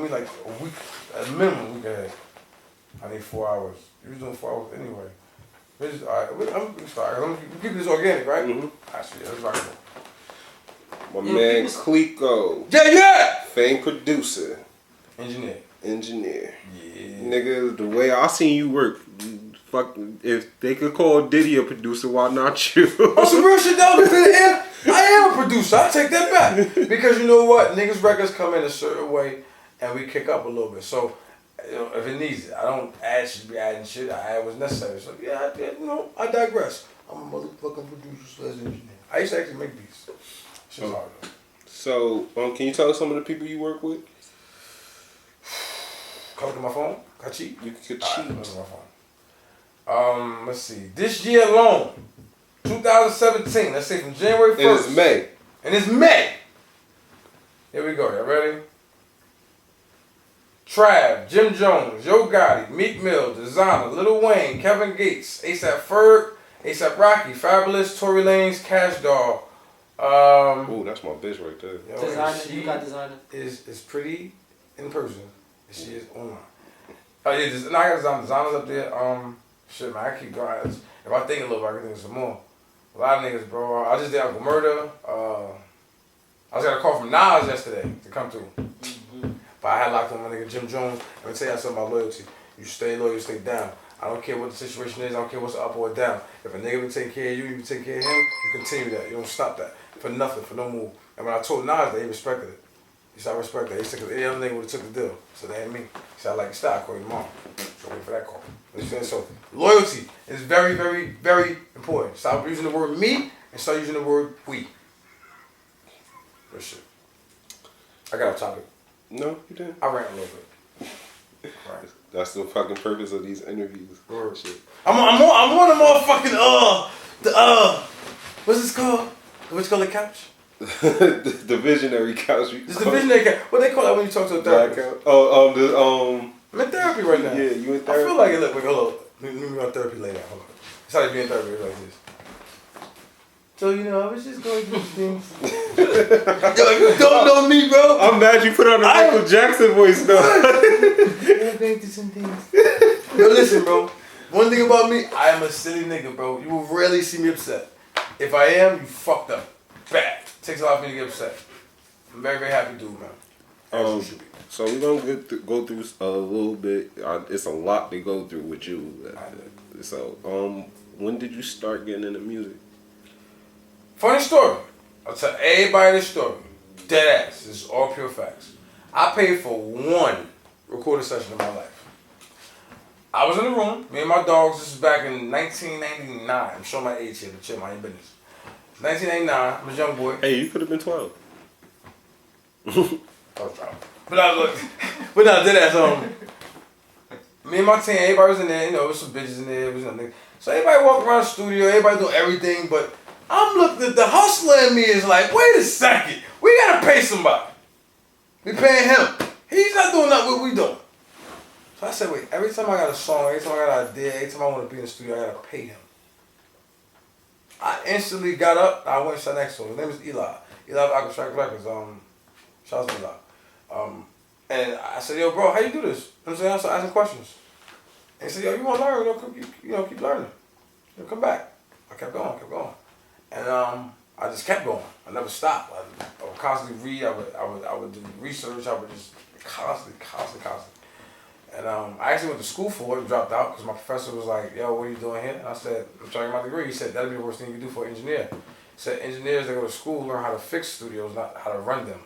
me like a week, at minimum a week ahead. I need 4 hours. You was doing 4 hours anyway. Alright, I'm keeping this organic, right? Mm-hmm. Actually, let's rock it. My man Clicquto. Yeah! Famed producer. Engineer. Yeah. Nigga, the way I seen you work, fuck, if they could call Diddy a producer, why not you? On some real shit though, I am a producer. I take that back. Because you know what? Niggas records come in a certain way and we kick up a little bit. So, you know, if it needs it, I don't be adding shit. I add what's necessary. So, yeah, I digress. I'm a motherfucking producer slash engineer. I used to actually make beats. Shit's hard though. So, can you tell us some of the people you work with? Come to my phone. Can I cheat? You could cheat. Come to my phone. Let's see. This year alone, 2017. Let's say from January 1st. And it's May. And it's May. Here we go. Y'all ready? Trav, Jim Jones, Yo Gotti, Meek Mill, Designer, Lil Wayne, Kevin Gates, ASAP Ferg, ASAP Rocky, Fabulous, Tory Lanez, Cash Doll. Ooh, that's my bitch right there. Yo, Designer, you got Designer. Is pretty in person. She is online. Oh yeah, I got Designers up there. Shit, man, I keep going. If I think a little bit, I can think of some more. A lot of niggas, bro. I just did Uncle Murder. I just got a call from Nas yesterday to come through. Mm-hmm. But I had locked on my nigga Jim Jones. Let me tell you something about loyalty. You stay loyal, you stay down. I don't care what the situation is. I don't care what's up or down. If a nigga been taking care of you, you been taking care of him, you continue that. You don't stop that. For nothing, for no move. And when I told Nas that, he respected it. He said, I respect that. He said, because any other nigga would have took the deal. So they ain't me. He said, I like your style. I call you tomorrow. So wait for that call. You understand? So loyalty is very, very, very important. Stop using the word me and start using the word we. Good shit. I got a topic. No, you didn't. I ran a little bit. Right. That's the fucking purpose of these interviews. Word. Shit. I'm on the motherfucking what's this called? What's called the couch? The visionary couch. It's the visionary couch. What they call that when you talk to a therapist? I'm in therapy right now. Yeah, you in therapy. I feel like it. Look, wait, hold on. Let me go to therapy later. Hold on. It's how they be in therapy like this. So, you know, I was just going through things. Yo, if you don't know me, bro. I'm mad you put on the Michael Jackson voice, though. I'm going through some things. Yo, listen, bro. One thing about me, I am a silly nigga, bro. You will rarely see me upset. If I am, you fucked up. Bad. Takes a lot for me to get upset. I'm very, very happy dude, man. So we're going to go through a little bit. It's a lot to go through with you. So, when did you start getting into music? Funny story. I'll tell everybody this story. Dead ass. This is all pure facts. I paid for one recording session in my life. I was in the room, me and my dogs. This is back in 1999. I'm showing my age here, but chill, my business. 1989. I'm a young boy. Hey, you could have been 12. But I look, but no, dead ass. Me and my team, everybody was in there. You know, there was some bitches in there. So everybody walking around the studio. Everybody doing everything, but I'm looking at the hustler in me is like, wait a second, we gotta pay somebody. We paying him. He's not doing nothing what we doing. So I said, wait, every time I got a song, every time I got an idea, every time I want to be in the studio, I gotta pay him. I instantly got up, I went and sat next to him. His name is Eli. Eli of Alcatraz Records. Shout out to Eli. And I said, yo, bro, how you do this? You know what I'm saying? I started asking questions. And he said, yo, you want to learn? Keep learning. Come back. I kept going. And I just kept going. I never stopped. I would constantly read. I would do research. I would just constantly. And I actually went to school for it and dropped out because my professor was like, yo, what are you doing here? And I said, I'm trying to get my degree. He said, that'd be the worst thing you can do for an engineer. He said, engineers, they go to school, learn how to fix studios, not how to run them.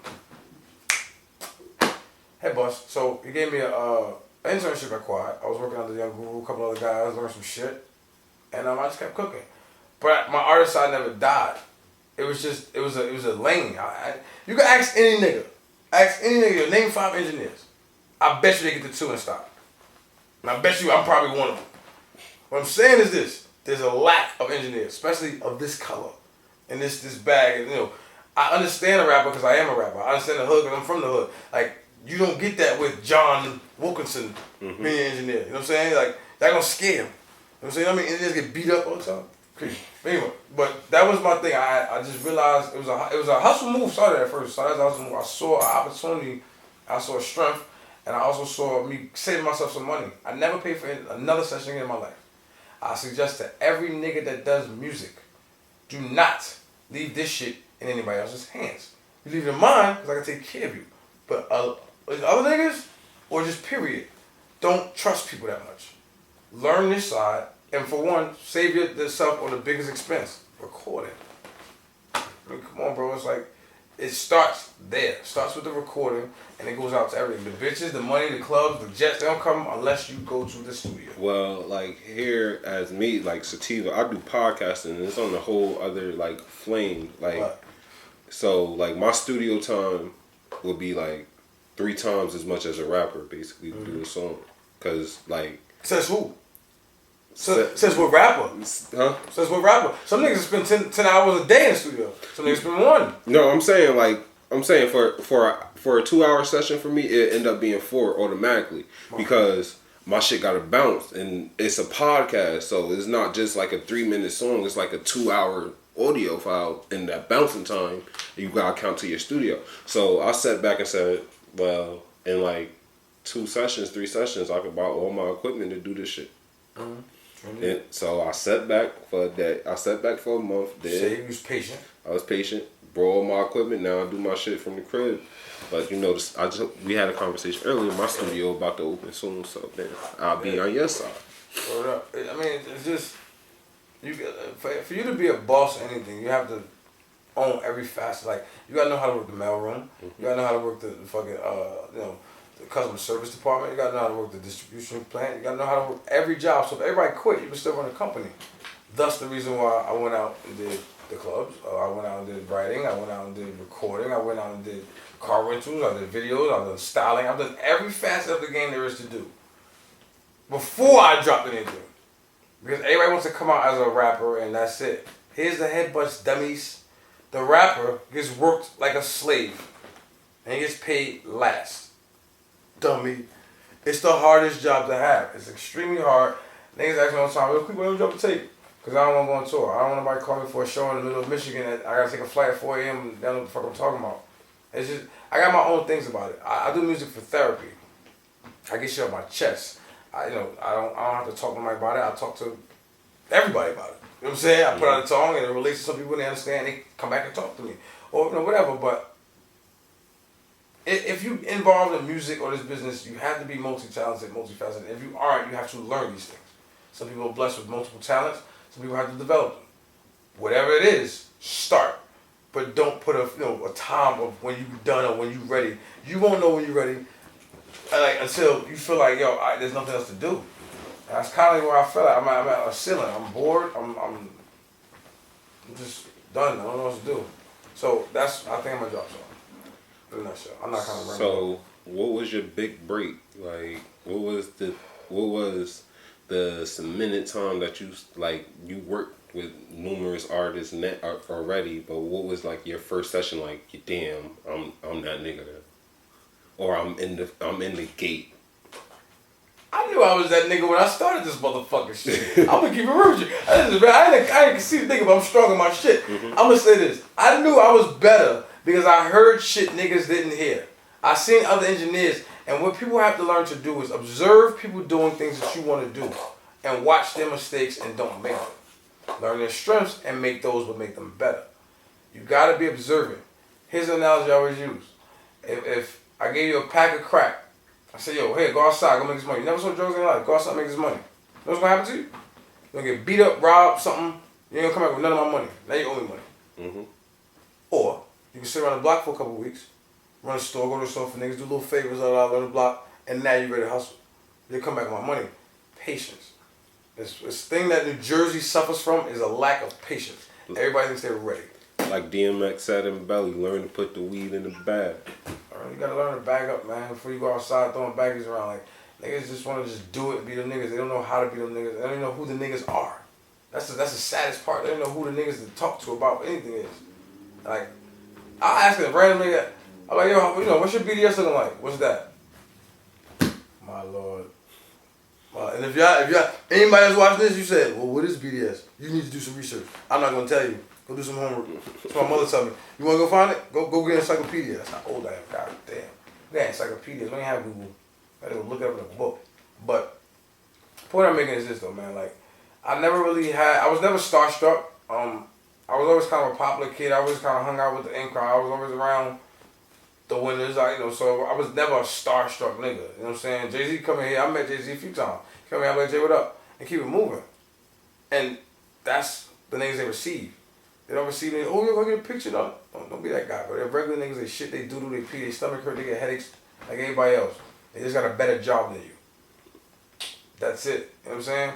Hey, boss. So he gave me an internship at Quad. I was working under Young Guru, a couple other guys, learned some shit. And I just kept cooking. But my artist side never died. It was a lane. You can ask any nigga, name 5 engineers. I bet you they get to 2 and stop. And I bet you I'm probably one of them. What I'm saying is this: there's a lack of engineers, especially of this color and this bag. And, you know, I understand a rapper because I am a rapper. I understand the hood because I'm from the hood. Like, you don't get that with John Wilkinson being an engineer. You know what I'm saying? Like, that gonna scare him. You know what I'm saying? I mean, engineers get beat up all the time. Crazy. Anyway, but that was my thing. I just realized it was a hustle move. Started at first. Started as a hustle move. I saw an opportunity. I saw strength. And I also saw me saving myself some money. I never paid for another session in my life. I suggest to every nigga that does music, do not leave this shit in anybody else's hands. You leave it in mine, because I can take care of you. But other niggas, or just period, don't trust people that much. Learn this side, and for one, save yourself on the biggest expense, recording. I mean, come on, bro. It's like, it starts there. It starts with the recording, and it goes out to everything. The bitches, the money, the clubs, the jets, they don't come unless you go to the studio. Well, like here as me, like Sativa, I do podcasting, and it's on a whole other like flame. Like, what? So like my studio time would be like 3 times as much as a rapper basically to do a song. Cause like. Says who? Says what rapper? Huh? Says what rapper? Some niggas spend 10 hours a day in the studio. Some niggas spend 1. No, I'm saying for a 2-hour session for me, it end up being 4 automatically because my shit gotta bounce, and it's a podcast, so it's not just like a 3-minute song. It's like a 2-hour audio file in that bouncing time. You gotta count to your studio. So I sat back and said, well, in like 2 sessions, 3 sessions, I could buy all my equipment to do this shit. Mm-hmm. And so I sat back for a day. I sat back for a month. Say you was patient. I was patient. Brought all my equipment. Now I do my shit from the crib. But you know, we had a conversation earlier. My studio about to open soon, so then I'll be on your side. Hold up. I mean, it's just for you to be a boss or anything, you have to own every facet. Like you gotta know how to work the mailroom. Mm-hmm. You gotta know how to work the fucking the customer service department. You gotta know how to work the distribution plant. You gotta know how to work every job. So if everybody quit, you can still run a company. Thus the reason why I went out and did the clubs. I went out and did writing. I went out and did recording. I went out and did car rentals. I did videos. I did styling. I've done every facet of the game there is to do before I dropped anything. Because everybody wants to come out as a rapper and that's it. Here's the headbutts, dummies. The rapper gets worked like a slave and he gets paid last. Dummy. It's the hardest job to have. It's extremely hard. Niggas ask me all the time, "Yo, people, what job to take?" Because I don't want to go on tour. I don't want nobody call me for a show in the middle of Michigan. I got to take a flight at 4 a.m. and they don't know what the fuck I'm talking about. It's just, I got my own things about it. I do music for therapy. I get shit off my chest. I don't have to talk to nobody about it. I talk to everybody about it. You know what I'm saying? I put out a song and it relates to some people and they understand. They come back and talk to me. Or whatever. But if you involved in music or this business, you have to be multi-talented, multifaceted. If you aren't, you have to learn these things. Some people are blessed with multiple talents. Some people have to develop them. Whatever it is, start. But don't put a time of when you're done or when you're ready. You won't know when you're ready until you feel like, there's nothing else to do. And that's kind of where I feel like I'm at a ceiling. I'm bored. I'm just done. I don't know what to do. So I think I'm gonna drop something. In a nutshell. I'm not kind of. So what was your big break? Like what was the cemented time that you worked with numerous artists already, but what was like your first session like? Damn, I'm that nigga, or I'm in the gate. I knew I was that nigga when I started this motherfucking shit. I'm gonna keep it real with you. I didn't see the nigga, but I'm strong in my shit. Mm-hmm. I'm gonna say this. I knew I was better because I heard shit niggas didn't hear. I seen other engineers, and what people have to learn to do is observe people doing things that you want to do, and watch their mistakes and don't make them. Learn their strengths and make those, but make them better. You gotta be observant. Here's an analogy I always use. If I gave you a pack of crack, I said, yo, hey, go outside, go make this money. You never saw drugs in your life. Go outside, make this money. You know what's gonna happen to you? You're gonna get beat up, robbed, something. You ain't gonna come back with none of my money. Now you owe me money. Mm-hmm. Or you can sit around the block for a couple of weeks, run a store, go to the store for niggas, do little favors all around the block, and now you're ready to hustle. You come back with my money. Patience. This thing that New Jersey suffers from is a lack of patience. Everybody thinks they're ready. Like DMX said in Belly, learn to put the weed in the bag. You gotta learn to bag up, man, before you go outside throwing baggies around. Like, niggas just wanna just do it and be them niggas. They don't know how to be them niggas. They don't even know who the niggas are. That's the saddest part. They don't know who the niggas to talk to about anything is. Like, I'll ask a random nigga, I'm like, yo, what's your BDS looking like? What's that? My lord. And if y'all, anybody that's watching this, you said, well, what is BDS? You need to do some research. I'm not gonna tell you. Go do some homework. That's what my mother told me. You wanna go find it? Go get an encyclopedia. That's how old I am. God damn. We got encyclopedias. We ain't have Google. I had to look it up in a book. But the point I'm making is this though, man. Like, I was never starstruck. I was always kind of a popular kid. I always kind of hung out with the in crowd. I was always around the winners, so I was never a starstruck nigga. You know what I'm saying? Jay-Z come in here. I met Jay-Z a few times. Come in here, I'm like, Jay, what up? And keep it moving. And that's the niggas they receive. They don't receive it. Oh, you're going to get a picture, though. Don't be that guy, bro. They're regular niggas. They shit, they doodle, they pee, they stomach hurt, they get headaches like everybody else. They just got a better job than you. That's it. You know what I'm saying?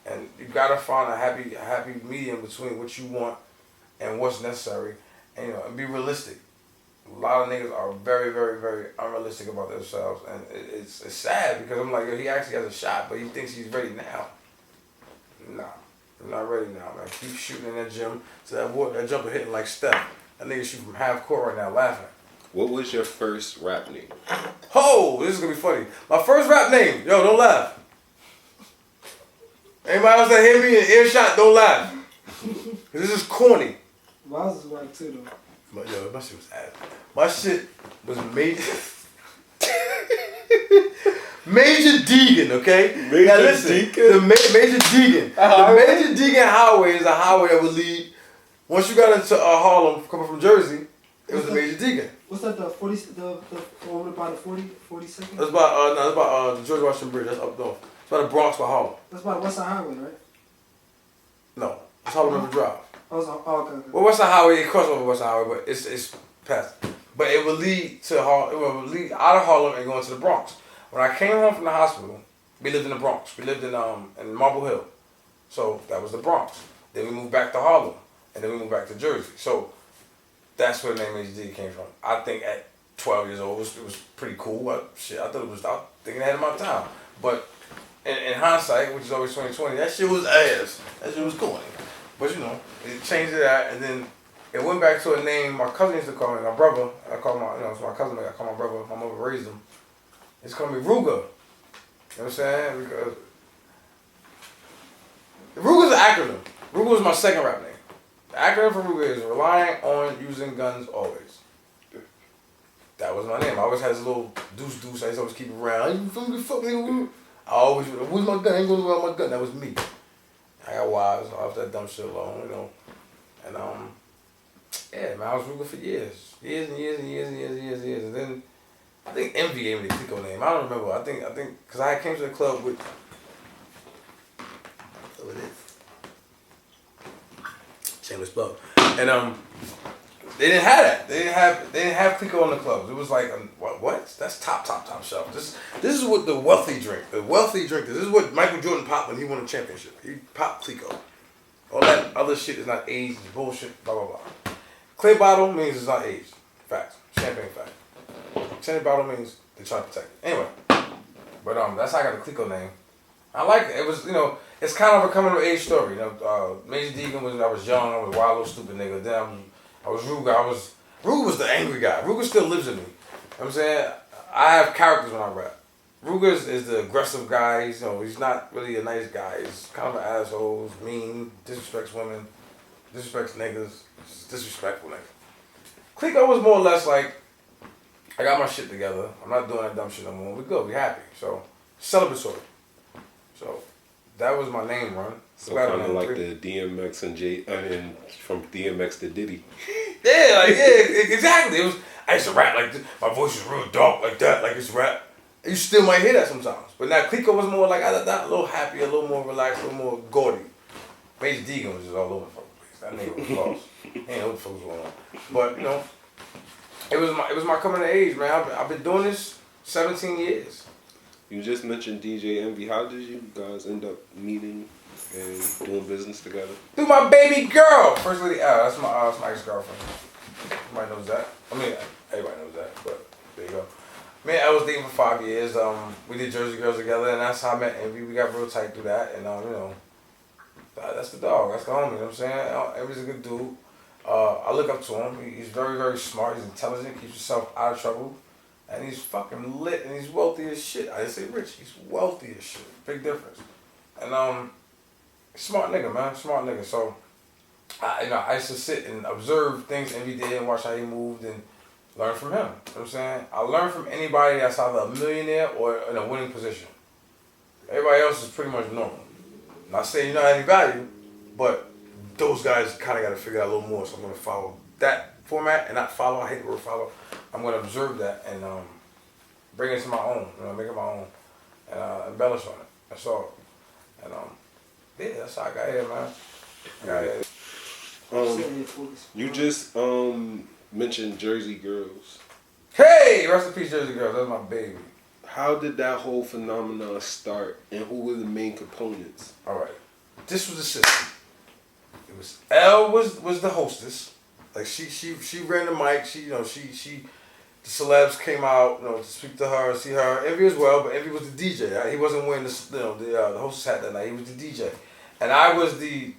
And you got to find a happy medium between what you want and what's necessary, and be realistic. A lot of niggas are very, very, very unrealistic about themselves, and it's sad because I'm like, yo, he actually has a shot, but he thinks he's ready now. Nah, I'm not ready now, man. Keep shooting in that gym. So that jumper hitting like Steph. That nigga shoot from half court right now, laughing. What was your first rap name? Oh, this is gonna be funny. My first rap name, yo, don't laugh. Anybody else that hear me in earshot, don't laugh. This is corny. Mine was whack too, though. But yo, my shit was ass. My shit was Major Major Deegan, okay? Now listen, the Major Deegan. The Major Deegan Highway is a highway that would lead. Once you got into Harlem, coming from Jersey, it was the Major Deegan. What's that? The one about the 42nd? That's about the George Washington Bridge. That's up north. It's by the Bronx by Harlem. That's by the West Side Highway, right? No, it's Harlem River Drive. Okay. Well, West Side Highway, it crosses over West Side Highway, but it's past. But it would lead to Harlem. It would lead out of Harlem and go into the Bronx. When I came home from the hospital, we lived in the Bronx. We lived in Marble Hill, so that was the Bronx. Then we moved back to Harlem, and then we moved back to Jersey. So that's where the name HD came from. I think at 12 years old, it was pretty cool. I thought I was thinking ahead of my time. But in hindsight, which is always 2020, that shit was ass. That shit was corny. But it changed it out, and then it went back to a name my cousin used to call me, my brother. I call it's my cousin, I call my brother, my mother raised him. It's called me Ruga. You know what I'm saying? Because Ruga's an acronym. Ruga was my second rap name. The acronym for Ruga is relying on using guns always. That was my name. I always had this little deuce. I used to always keep it around. You feel me? Fuck me. I always, where's my gun? I ain't going around my gun. That was me. I got wise off that dumb shit alone, And yeah, man, I was Ruga for years. Years. And then I think Envy gave me the Clicquto name. I don't remember. I think, because I came to the club with, what it is? Shameless plug. And they didn't have that. They didn't have Clicquto in the clubs. It was like, what? That's top shelf. This is what the wealthy drink. The wealthy drink. This is what Michael Jordan popped when he won a championship. He popped Clicquto. All that other shit is not aged. It's bullshit. Blah blah blah. Clear bottle means it's not aged. Facts. Champagne fact. Tinted bottle means they try to protect it. Anyway, but that's how I got the Clicquto name. I like it. It was, it's kind of a coming of age story. Major Deegan was, I was young, I was a wild little stupid nigga. Then I was Ruga. Ruga was the angry guy. Ruga still lives in me. You know what I'm saying? I have characters when I rap. Ruga is the aggressive guy. He's not really a nice guy. He's kind of an asshole. He's mean, disrespects women, disrespects niggas, disrespectful nigga. Clicquto was more or less like, I got my shit together. I'm not doing that dumb shit no more. We good. We happy. So, celebratory. So, that was my name, run. So kind of like the DMX and from DMX to Diddy. Yeah, exactly. I used to rap like this. My voice was real dark like that, like it's rap. You still might hear that sometimes. But now Clicquto was more like, a little happier, a little more relaxed, a little more gaudy. Major Deegan was just all over the place. That nigga was lost. He ain't know what the fuck was going on. But, it was my coming of age, man. I've been doing this 17 years. You just mentioned DJ Envy. How did you guys end up meeting and doing business together? Through my baby girl. First lady, that's my ex-girlfriend. Everybody knows that. I mean, everybody knows that, but there you go. Me and I was dating for 5 years. We did Jersey Girls together, and that's how I met Envy. We got real tight through that, and that's the dog. That's the homie. You know what I'm saying? Envy's a good dude. I look up to him. He's very, very smart. He's intelligent. Keeps himself out of trouble. And he's fucking lit. And he's wealthy as shit. I didn't say rich. He's wealthy as shit. Big difference. And smart nigga, man. Smart nigga. So, I used to sit and observe things Envy did and watch how he moved and Learn from him. You know what I'm saying? I learn from anybody that's either a millionaire or in a winning position. Everybody else is pretty much normal. Not saying you're not any value, but those guys kind of got to figure out a little more. So I'm going to follow that format and not follow. I hate the word follow. I'm going to observe that and bring it to my own. Make it my own and embellish on it. That's all. And yeah, that's how I got here, man. You just mentioned Jersey Girls. Hey, rest in peace, Jersey Girls. That's my baby. How did that whole phenomenon start, and who were the main components? All right, this was the system. It was Elle was the hostess. Like she ran the mic. She the celebs came out, to speak to her, see her. Envy as well, but Envy was the DJ. Right? He wasn't wearing the hostess hat that night. He was the DJ, and I was the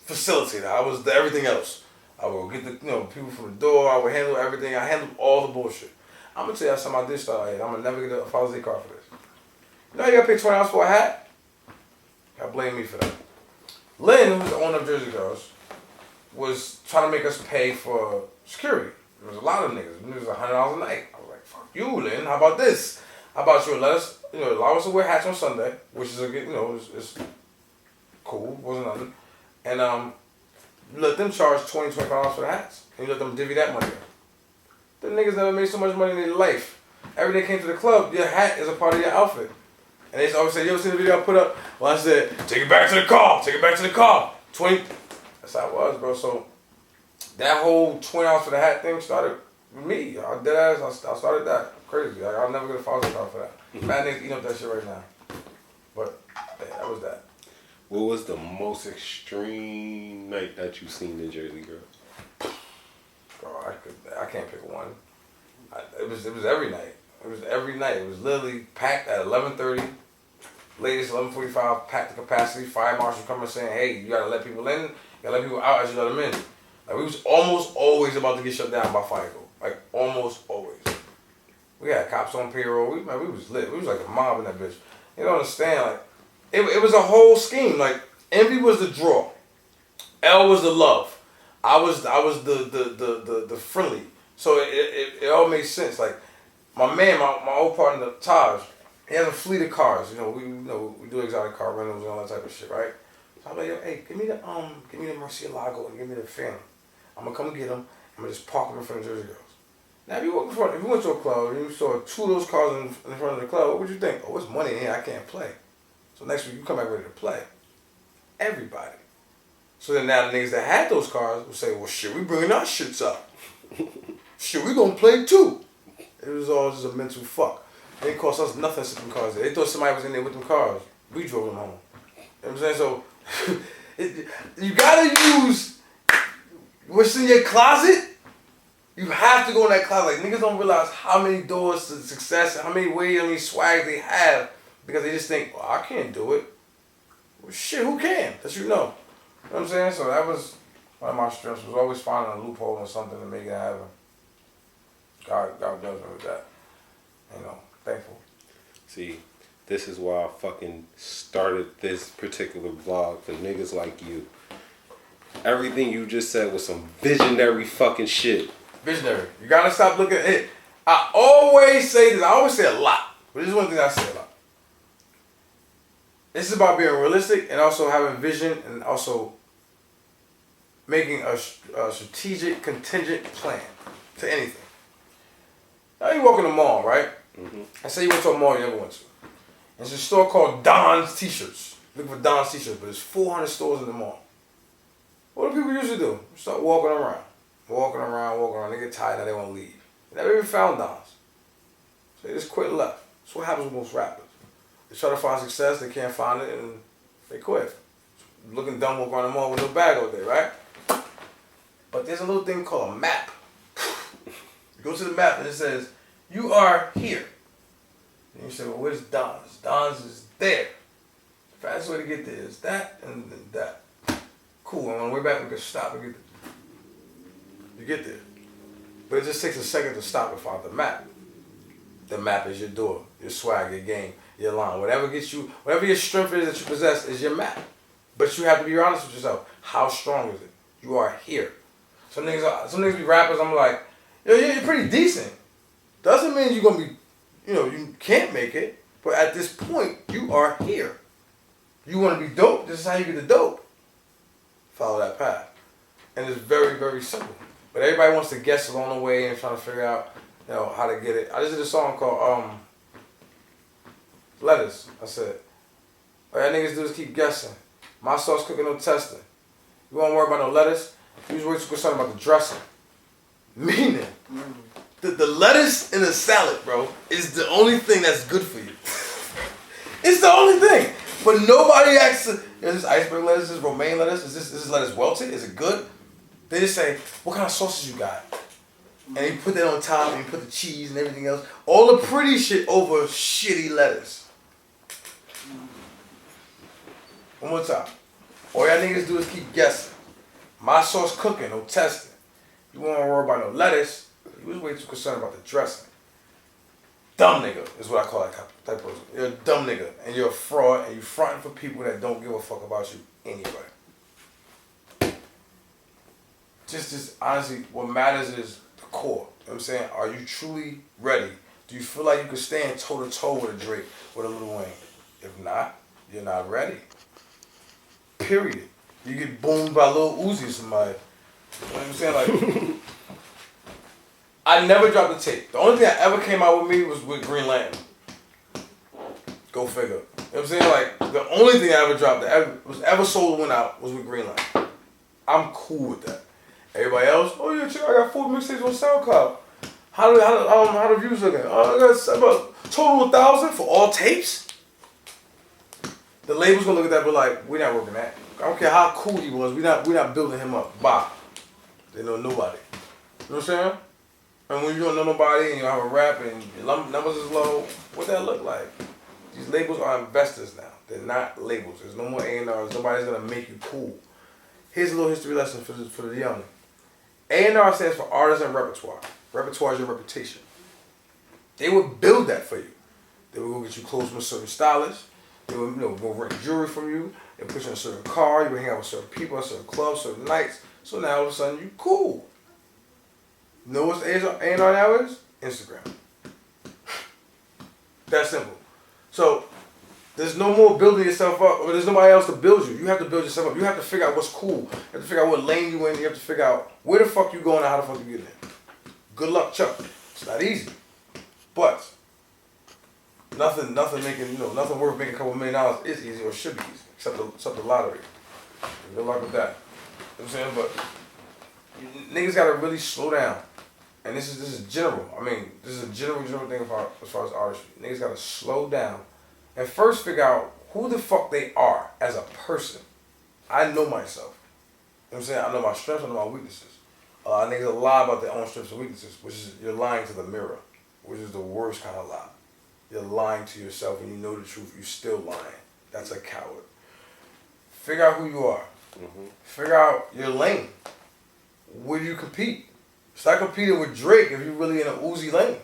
facilitator. I was the everything else. I would get the people from the door. I would handle everything. I handled all the bullshit. I'm gonna tell you something I did start out here. I'm gonna never get a Father's Day card for this. You gotta pay $20 for a hat? You gotta blame me for that. Lynn, who's the owner of Jersey Girls, was trying to make us pay for security. There was a lot of niggas. It was $100 a night. I was like, fuck you, Lynn. How about this? How about you let us, allow us to wear hats on Sunday, which is it's cool. Wasn't nothing. And let them charge $25 for the hats. And you let them divvy that money up. Them niggas never made so much money in their life. Every day they came to the club, your hat is a part of your outfit. And they always say, you ever seen the video I put up? Well, I said, take it back to the car. Take it back to the car. 20. That's how it was, bro. So that whole $20 for the hat thing started with me. I started that. Crazy. I'll never get a Father's Day card for that. Mad niggas eating up that shit right now. But yeah, that was that. What was the most extreme night that you've seen in Jersey Girls? Bro, I can't pick one. It was every night. It was every night. It was literally packed at 11:30. Latest 11:45, packed the capacity. Fire marshal coming saying, hey, you gotta let people in. You gotta let people out as you let them in. Like, we was almost always about to get shut down by FICO. Like, almost always. We had cops on payroll. We was lit. We was like a mob in that bitch. You don't understand, like, it was a whole scheme. Like, Envy was the draw. L was the love. I was the friendly. So it all made sense. Like, my man, my old partner Taj, he has a fleet of cars. We do exotic car rentals and all that type of shit, right? So I'm like, yo, hey, give me the Murcielago and give me the Phantom. I'm gonna come get them. I'm gonna just park them in front of Jersey Girls. Now, if you went to a club and you saw two of those cars in front of the club, what would you think? Oh, it's money in here. I can't play. So next week you come back ready to play. Everybody. So then now the niggas that had those cars would say, well, shit, we bringing our shits up. Shit, we gonna play too. It was all just a mental fuck. It didn't cost us nothing to sit them cars there. They thought somebody was in there with them cars. We drove them home. You know what I'm saying? So, you gotta use what's in your closet. You have to go in that closet. Like, niggas don't realize how many doors to success and how many ways, how many swags they have because they just think, well, I can't do it. Well, shit, who can? That you know. You know what I'm saying? So that was one of my strengths, was always finding a loophole or something to make it happen. God does me with that. Thankful. See, this is why I fucking started this particular vlog for niggas like you. Everything you just said was some visionary fucking shit. Visionary. You gotta stop looking at it. I always say this. I always say a lot. But this is one thing I say a lot. This is about being realistic and also having vision and also making a strategic, contingent plan to anything. Now you walk in the mall, right? Mm-hmm. I say you went to a mall you never went to. There's a store called Don's T-shirts. Look for Don's T-shirts, but there's 400 stores in the mall. What do people usually do? Start walking around. They get tired and they want to leave. They never even found Don's. So they just quit and left. That's what happens with most rappers. They try to find success, they can't find it, and they quit. Looking dumb walking around the mall with no bag all day, right? But there's a little thing called a map. You go to the map and it says, you are here. And you say, well, where's Don's? Don's is there. The fastest way to get there is that and then that. Cool, and on the way back we can stop and get there. You get there. But it just takes a second to stop and find the map. The map is your door, your swag, your game, your line. Whatever your strength is that you possess is your map. But you have to be honest with yourself. How strong is it? You are here. Some niggas be rappers, I'm like, you're pretty decent. Doesn't mean you're gonna be, you can't make it. But at this point, you are here. You want to be dope. This is how you get the dope. Follow that path, and it's very, very simple. But everybody wants to guess along the way and trying to figure out, how to get it. I just did a song called Letters. I said, all y'all niggas do is keep guessing. My sauce cooking, no testing. You won't worry about no lettuce. You just worry too concerned about the dressing. Meaning, the lettuce in a salad, bro, is the only thing that's good for you. It's the only thing. But nobody asks, is this iceberg lettuce, is this romaine lettuce, is this lettuce welted, is it good? They just say, what kind of sauces you got? And you put that on top, and you put the cheese and everything else. All the pretty shit over shitty lettuce. One more time. All y'all niggas do is keep guessing. My sauce cooking, no testing. You won't worry about no lettuce. You was way too concerned about the dressing. Dumb nigga is what I call that type of person. You're a dumb nigga, and you're a fraud, and you fronting for people that don't give a fuck about you anyway. Just honestly, what matters is the core. You know what I'm saying? Are you truly ready? Do you feel like you can stand toe to toe with a Drake, with a Lil Wayne? If not, you're not ready. Period. You get boomed by Lil Uzi or somebody. You know what I'm saying? Like, I never dropped a tape. The only thing that ever came out with me was with Green Lantern. Go figure. You know what I'm saying? Like, the only thing I ever dropped that ever sold and went out was with Green Lantern. I'm cool with that. Everybody else, oh yeah, check, I got 4 mixtapes on SoundCloud. How the views looking? Oh, I got about total 1,000 for all tapes. The label's gonna look at that, but like, we're not working that. I don't care how cool he was. We're not building him up. Bye. They know nobody. You know what I'm saying? And when you don't know nobody and you have a rap and your numbers is low, what that look like? These labels are investors now. They're not labels. There's no more A&Rs. Nobody's gonna make you cool. Here's a little history lesson for the young. A&R stands for artist and repertoire. Repertoire is your reputation. They would build that for you. They would go get you clothes from a certain stylist. They would go rent jewelry from you. They put you in a certain car. You would hang out with certain people at certain clubs, certain nights. So now all of a sudden you cool. You know what's A&R now is? Instagram. That simple. So there's no more building yourself up, or there's nobody else to build you. You have to build yourself up. You have to figure out what's cool. You have to figure out what lane you in. You have to figure out where the fuck you going and how the fuck you get in. Good luck, Chuck. It's not easy. But nothing worth making a couple $1 million is easy or should be easy, except the lottery. Good luck with that. You know what I'm saying? But niggas gotta really slow down. And this is general. I mean, this is a general thing as far as artistry. Niggas gotta slow down and first figure out who the fuck they are as a person. I know myself. You know what I'm saying? I know my strengths, I know my weaknesses. Niggas lie about their own strengths and weaknesses, which is you're lying to the mirror, which is the worst kind of lie. You're lying to yourself when you know the truth, you're still lying. That's a coward. Figure out who you are. Mm-hmm. Figure out your lane. Where do you compete? Start competing with Drake if you're really in an Uzi lane.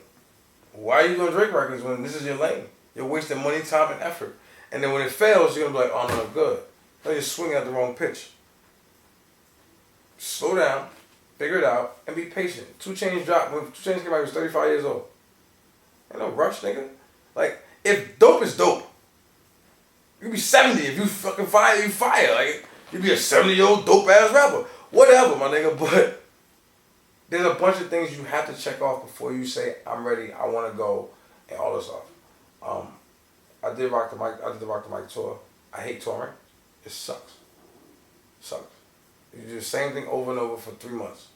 Why are you doing Drake records when this is your lane? You're wasting money, time, and effort. And then when it fails, you're going to be like, oh, no, good. No, you're swinging at the wrong pitch. Slow down, figure it out, and be patient. 2 Chainz dropped. When 2 Chainz came out, he was 35 years old. Ain't no rush, nigga. Like, if dope is dope, you be 70. If you fucking fire, you fire. Like, you be a 70-year-old dope-ass rapper. Whatever, my nigga. But there's a bunch of things you have to check off before you say, I'm ready, I want to go, and all this stuff. I did the Rock the Mic tour. I hate touring. It sucks. You do the same thing over and over for 3 months.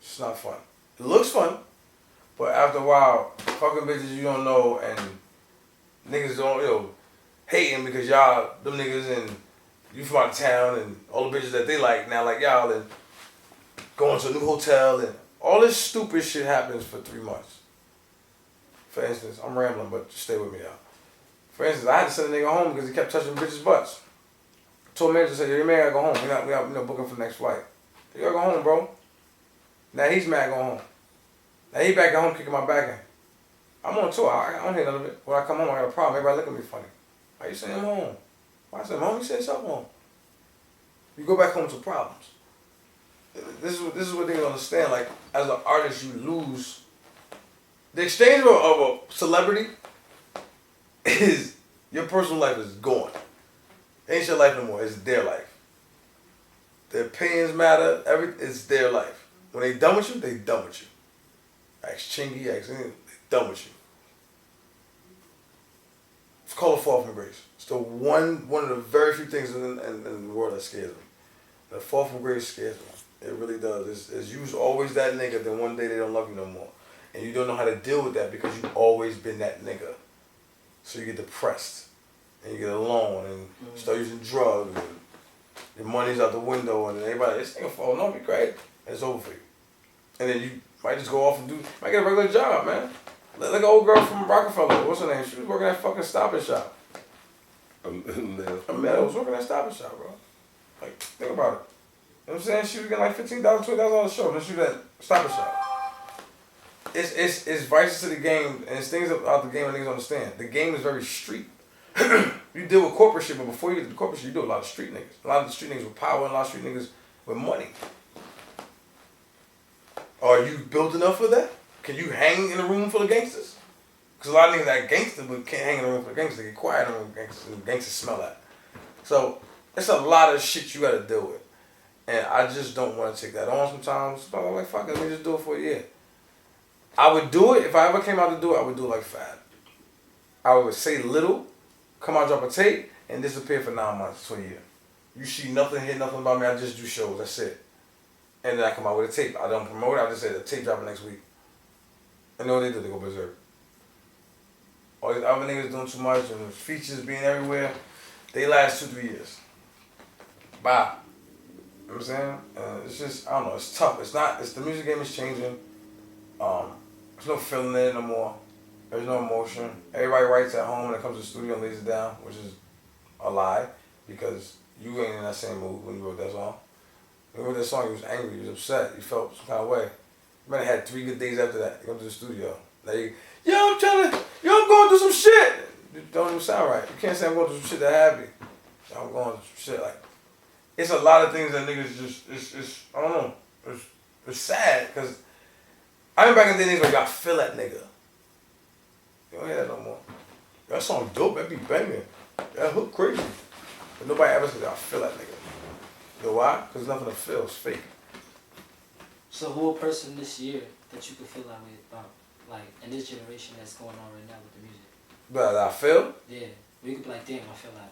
It's not fun. It looks fun, but after a while, fucking bitches you don't know and niggas don't, hating because y'all, them niggas and you from out of town and all the bitches that they like now like y'all and going to a new hotel and all this stupid shit happens for 3 months. For instance, I'm rambling, but just stay with me, y'all. For instance, I had to send a nigga home because he kept touching bitches' butts. Told manager, said, your man gotta go home. We got booking for the next flight. You gotta go home, bro. Now he's mad going home. Now he back at home kicking my back in. I'm on tour. I don't hear none of it. When I come home, I got a problem. Everybody look at me funny. Why you sending him home? Why I send him home? You send yourself home. You go back home to problems. this is what they don't understand. Like, as an artist, you lose. The exchange of a celebrity is your personal life is gone. It ain't your life no more. It's their life. Their opinions matter. It's their life. When they done with you, they done with you. Ask Chingy, ask anything, they done with you. It's called a fall from grace. It's the one of the very few things in the world that scares me. The fall from grace scares me. It really does. It's you always that nigga, then one day they don't love you no more. And you don't know how to deal with that because you've always been that nigga. So you get depressed. And you get alone and start using drugs and your money's out the window and everybody, this nigga falling off, you great. And it's over for you. And then you might just go off and might get a regular job, man. Like an old girl from Rockefeller, what's her name? She was working at fucking Stop and Shop. Mel was working at Stop and Shop, bro. Like, think about it. You know what I'm saying? She was getting like $15,000, $20,000 on the show. Then she was at Stop and Shop. It's vices to the game, and it's things about the game that niggas understand. The game is very street. You deal with corporate shit, but before you get to the corporate shit, you do a lot of street niggas. A lot of the street niggas with power and a lot of street niggas with money. Are you built enough for that? Can you hang in a room full of gangsters? Because a lot of niggas that gangsters but can't hang in a room full of gangsters. They get quiet in a room with gangsters, and gangsters smell that. So, it's a lot of shit you got to deal with. And I just don't want to take that on sometimes. But I'm like, fuck it, let me just do it for a year. I would do it, if I ever came out to do it, I would do it like Fab. I would say little, come out, drop a tape, and disappear for 9 months to a year. You see nothing, hear nothing about me, I just do shows, that's it. And then I come out with a tape. I don't promote it, I just say the tape dropping next week. And then what they do, they go berserk. All these other niggas doing too much and the features being everywhere, they last 2-3 years. Bye. You know what I'm saying? It's just, I don't know, it's tough. The music game is changing. There's no feeling in it no more. There's no emotion. Everybody writes at home when it comes to the studio and lays it down, which is a lie because you ain't in that same mood when you wrote that song. When you wrote that song, you was angry, you was upset, you felt some kind of way. You might have had 3 good days after that. You come to the studio. Like, I'm going through some shit. It don't even sound right. You can't say I'm going through some shit that happy. I'm going through some shit. Like, it's a lot of things that niggas just, I don't know. It's sad because I remember back in the days where y'all feel that nigga. You don't hear that no more. That song dope, that be banging. That hook crazy. But nobody ever says, I feel that nigga. You know why? Because nothing to feel, it's fake. So who a person this year that you could feel that way about, like, in this generation that's going on right now with the music? But I feel? Yeah. We could be like, damn, I feel that.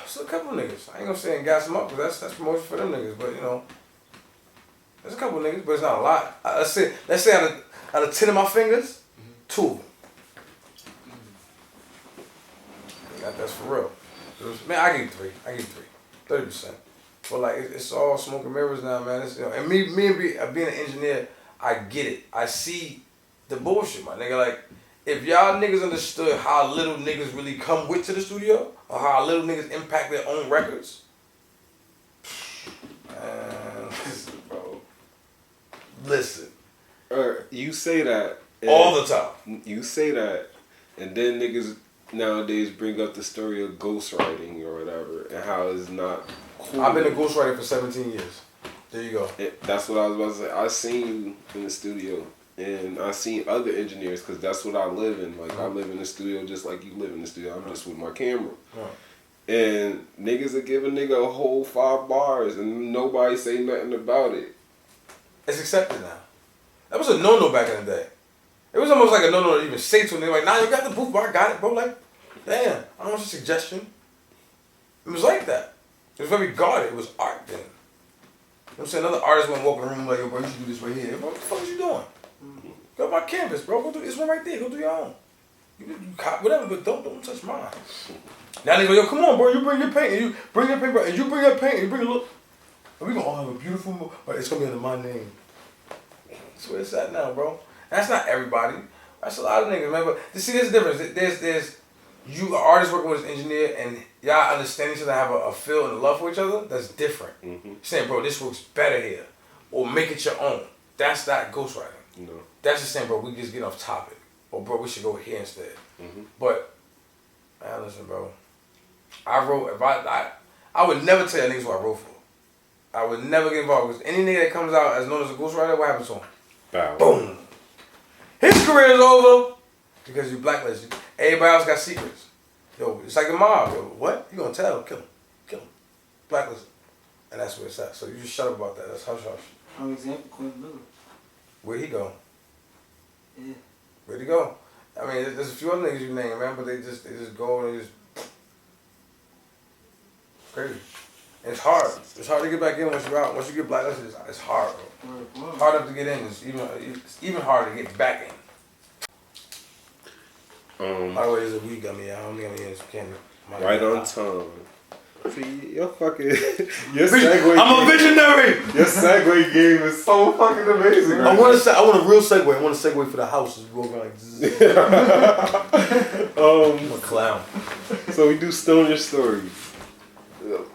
So a couple niggas. I ain't gonna say and gas them up because that's promotion for them niggas. But, you know, there's a couple niggas, but it's not a lot. Let's say out of 10 of my fingers, 2 of them. That's for real. Man, I give you 3. 30%. But like, it's all smoke and mirrors now, man. It's, you know, and me being an engineer, I get it. I see the bullshit, my nigga. Like, if y'all niggas understood how little niggas really come with to the studio, or how little niggas impact their own records, man, listen, bro. Listen. You say that. All the time. You say that, and then niggas nowadays bring up the story of ghostwriting or whatever, and how it's not cool. I've been a ghostwriter for 17 years. There you go. That's what I was about to say. I seen you in the studio, and I seen other engineers, because that's what I live in. Like, I live in the studio just like you live in the studio. I'm just with my camera. And niggas will give a nigga a whole 5 bars, and nobody say nothing about it. It's accepted now. That was a no-no back in the day. It was almost like a no-no to even say to a nigga, like, nah, you got the booth bar, I got it, bro. Like, damn, I don't want your suggestion. It was like that. It was very guarded. It was art then. You know what I'm saying? Another artist went walk in the room like, yo, bro, you should do this right here. Bro, what the fuck is you doing? Go to my canvas, bro. Go do this one right there. Go do your own. You cop whatever, but don't touch mine. Now they go, yo, come on, bro. You bring your paint, and you bring your paper, and you bring your paint, and you bring a look. And we gonna all have a beautiful, but it's gonna be under my name. That's where it's at now, bro. That's not everybody. That's a lot of niggas, man. But see, there's a difference. There's you, an artist working with an engineer, and y'all understand each other, have a feel and a love for each other. That's different. Saying, bro, this works better here, or make it your own. That's not ghostwriting. No. That's just saying, bro, we just get off topic, or bro, we should go here instead. But man, listen, bro. I wrote. I would never tell you niggas who I wrote for. I would never get involved because any nigga that comes out as known as a ghostwriter, what happens to him? Bow. Boom. His career is over because you blacklisted. Everybody else got secrets. Yo, it's like the mob. Yo, what? You gonna tell? Kill him. Kill him. Blacklist. And that's where it's at. So you just shut up about that. That's hush hush. For example, Quentin Miller. Where'd he go? Yeah. Where'd he go? I mean, there's a few other niggas you name, man, but they just go and they just crazy. And it's hard. It's hard to get back in once you're out. Once you get blacklisted, it's hard, bro. Hard enough to get in. It's even harder to get back in. By the way, there's a weed gummy. I don't think I'm in some candy. Right on time. See, your fucking your segue. I'm a visionary. Your segue game is so fucking amazing. Right? I want a real segue. I want a segue for the house. It's rolling like zzz. I'm a clown. So we do stoner stories.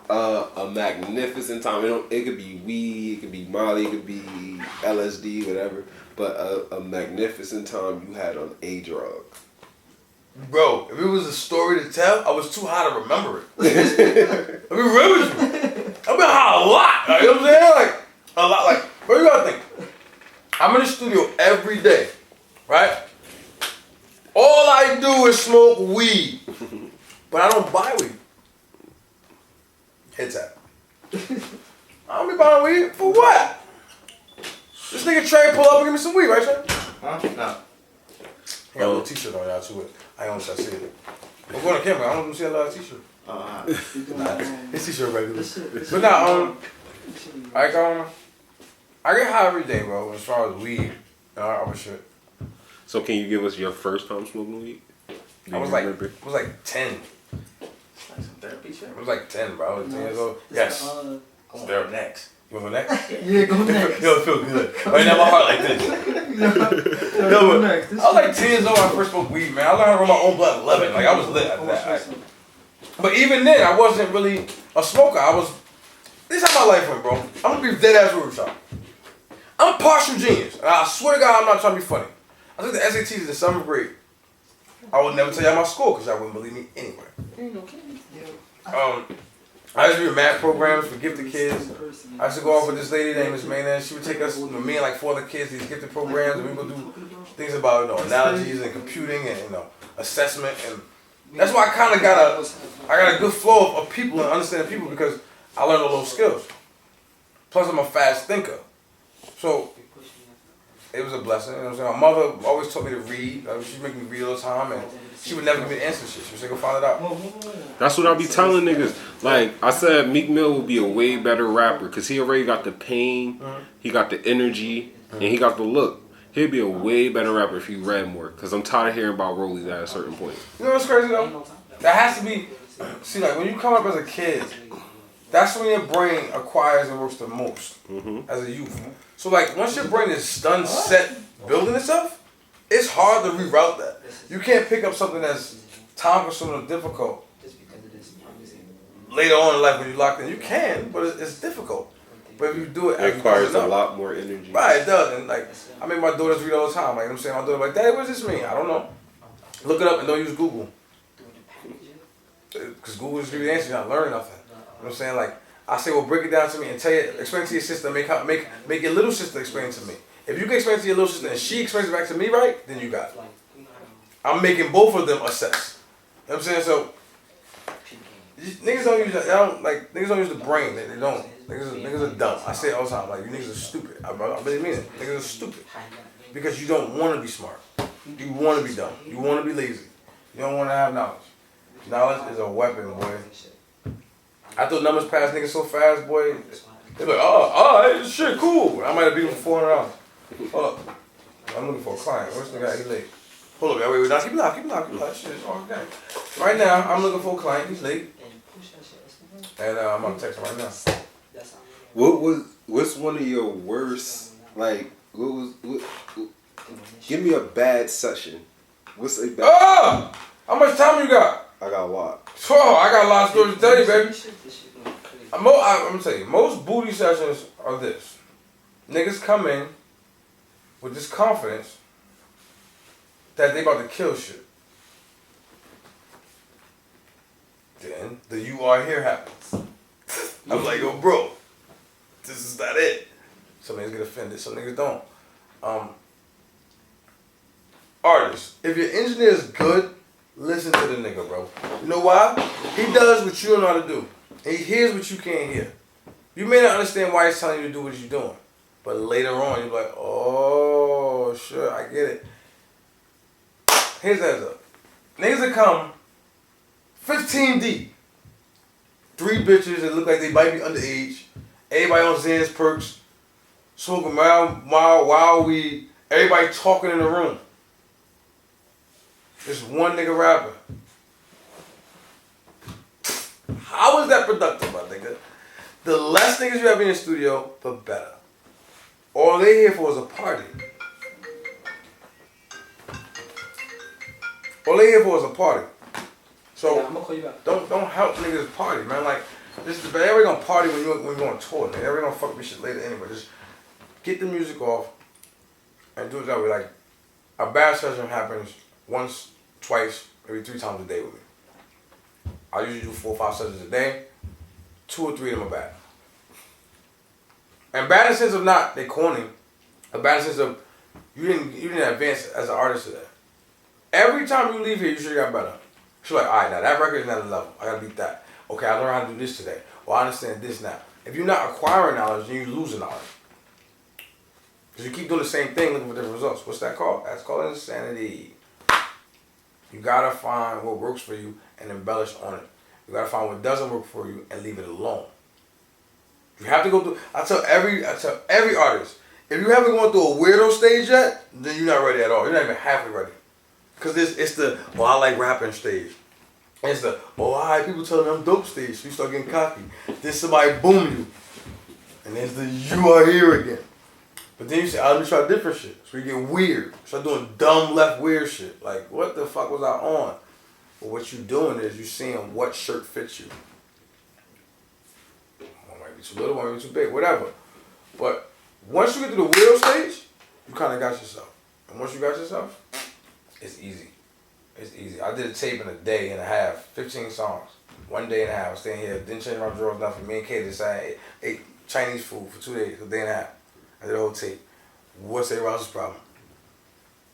A magnificent time. It could be weed, it could be Molly, it could be LSD, whatever. But a magnificent time you had on a drug. Bro, if it was a story to tell, I was too high to remember it. I mean, remember I've been high a lot. Like, you know what I'm saying? Like, a lot. Like, what you gotta think? I'm in the studio every day, right? All I do is smoke weed. But I don't buy weed. Hit that. I don't be buying weed. For what? This nigga Trey pull up and give me some weed, right, Trey? Huh? No. He got a little t-shirt on y'all too. I don't see it. I'm going to camera. I don't see a lot of t-shirt. His t-shirt regular. But now, I get high every day, bro. As far as weed and all that other shit. So can you give us your first time smoking weed? I was like 10. Like some therapy shit. I was like 10, bro. I was 10 years old. Yes. I want to go next. You want to go next? Yeah, go next. Yo, it feels good. Right now, my heart like this. Go next. I was like 10 years old when I first smoked weed, man. I learned how to roll my own blood at 11. Like, I was lit after that. But even then, I wasn't really a smoker. This is how my life went, bro. I'm going to be dead ass real shot. I'm a partial genius. And I swear to God, I'm not trying to be funny. I took the SATs in the 7th grade. I would never tell y'all my score because y'all wouldn't believe me anyway. I used to do math programs for gifted kids. I used to go off with this lady named Miss Maynan. She would take us, me and like 4 other kids, these gifted programs, and we would do things about, analogies and computing and, assessment. And that's why I kind of got a good flow of people and understanding people because I learned all those skills. Plus, I'm a fast thinker. So, it was a blessing. You know what I'm saying? My mother always taught me to read. She'd make me read all the time, and she would never give me the answer to shit. She would say, go find it out. That's what I be telling niggas. Like, I said Meek Mill would be a way better rapper because he already got the pain, he got the energy, and he got the look. He'd be a way better rapper if he read more because I'm tired of hearing about Rollies at a certain point. You know what's crazy, though? That has to be... See, like, when you come up as a kid, that's when your brain acquires and works the most as a youth. So, like, once your brain is done, set, building itself, it's hard to reroute that. You can't pick up something that's time-consuming or difficult later on in life when you're locked in. You can, but it's difficult. But if you do it... It requires a lot more energy. Right, it does. And, like, I make my daughters read all the time. Like, you know what I'm saying? My daughter like, Daddy, what does this mean? I don't know. Look it up and don't use Google. Because Google just give you the answer. You're not learning nothing. You know what I'm saying? Like, I say, well, break it down to me and tell you, explain it to your sister, make your little sister explain it to me. If you can explain it to your little sister and she explains it back to me right, then you got it. I'm making both of them assess. You know what I'm saying? So, niggas don't use the brain. They don't. Niggas are dumb. I say it all the time. Like, you niggas are stupid. I really mean it. Niggas are stupid. Because you don't want to be smart. You want to be dumb. You want to be lazy. You don't want to have knowledge. Knowledge is a weapon, boy. I thought numbers passed niggas so fast, boy. They're like, oh, this shit cool. I might have beat him for $400. Hold up. I'm looking for a client. Where's the guy? He late. Hold up, wait. Now keep it loud. Shit, it's all okay. Right now, I'm looking for a client. He's late. And I'm gonna text him right now. What's one of your worst, like, give me a bad session. What's a bad how much time you got? I got a lot. Oh, I got a lot of stories to tell you, baby. I'm gonna tell you, most booty sessions are this. Niggas come in with this confidence that they about to kill shit. Then the "you are here" happens. I'm like, yo, bro, This is not it. Some niggas get offended, some niggas don't. Artists, if your engineer is good, listen to the nigga, bro. You know why? He does what you don't know how to do. He hears what you can't hear. You may not understand why he's telling you to do what he's doing. But later on, you're like, oh, sure, I get it. Here's the heads up. Niggas that come 15 deep. 3 bitches that look like they might be underage. Everybody on Xan's perks. Smoking wild weed. Everybody talking in the room. Just one nigga rapping. How is that productive, my nigga? The less niggas you have in your studio, the better. All they here for is a party. All they here for is a party. So yeah, I'm gonna call you back. Don't help niggas party, man. Like this is everybody gonna party when you on tour, nigga. Everybody gonna fuck with shit later anyway. Just get the music off and do it that way. Like a bad session happens once, twice, maybe 3 times a day with me. I usually do 4 or 5 sessions a day. 2 or 3 of them are bad. And bad in the sense of not they corny. A bad in the sense of you didn't advance as an artist today. Every time you leave here, you should have got better. She's like, all right, now that record is not a level. I gotta beat that. Okay, I learned how to do this today. Well, I understand this now. If you're not acquiring knowledge, then you're losing knowledge. Because you keep doing the same thing, looking for different results. What's that called? That's called insanity. You gotta find what works for you and embellish on it. You gotta find what doesn't work for you and leave it alone. You have to go through. I tell every artist, if you haven't gone through a weirdo stage yet, then you're not ready at all. You're not even halfway ready. Cause it's the I like rapping stage. And it's the alright, people telling me I'm dope stage. So you start getting cocky. Then somebody boom you, and there's the you are here again. But then you say, let me try different shit. So you get weird. Start doing dumb left weird shit. Like what the fuck was I on? But what you doing is you seeing what shirt fits you. One might be too little, one might be too big, whatever. But once you get to the weirdo stage, you kind of got yourself. And once you got yourself, it's easy. It's easy. I did a tape in a day and a half, 15 songs. 1 day and a half. I was staying here, didn't change my drawers, nothing. Me and Kay decided ate Chinese food for 2 days, a day and a half. I did a whole tape. What's everybody else's problem?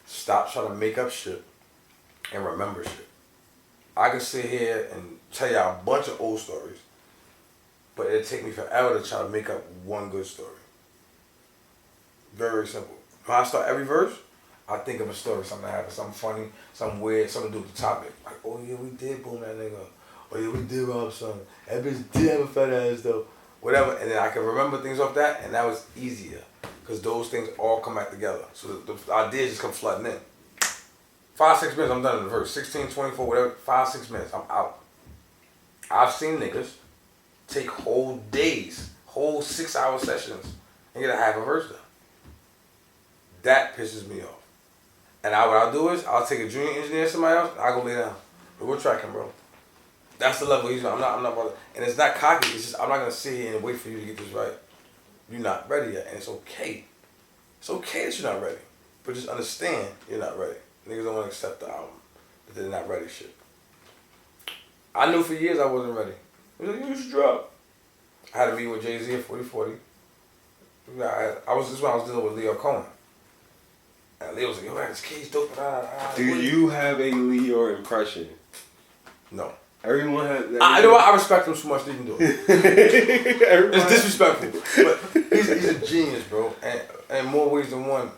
Stop trying to make up shit and remember shit. I can sit here and tell y'all a bunch of old stories, but it'd take me forever to try to make up one good story. Very, very simple. When I start every verse, I think of a story, something that happened, something funny, something weird, something to do with the topic. Like, oh yeah, we did boom that nigga. Oh yeah, we did rob something. That bitch did have a fat ass though. Whatever, and then I can remember things off that, and that was easier. Because those things all come back together. So the ideas just come flooding in. 5, 6 minutes, I'm done in the verse. 16, 24, whatever, 5, 6 minutes, I'm out. I've seen niggas take whole days, whole 6-hour sessions, and get a half a verse done. That pisses me off. And what I'll do is, I'll take a junior engineer, somebody else, and I'll go lay down. But we're tracking, bro. That's the level he's on. I'm not bothered. And it's not cocky, it's just, I'm not going to sit here and wait for you to get this right. You're not ready yet, and it's okay. It's okay that you're not ready. But just understand you're not ready. Niggas don't want to accept the album, but they're not ready shit. I knew for years I wasn't ready. He was like, you should drop. I had a meeting with Jay-Z at 4040. This is when I was dealing with Leo Cohen. And Leo was like, yo, man, this kid's dope. Do you have a Leo impression? No. Everyone has. I know I respect him so much, they can do it. It's disrespectful. But he's a genius, bro. And in more ways than one,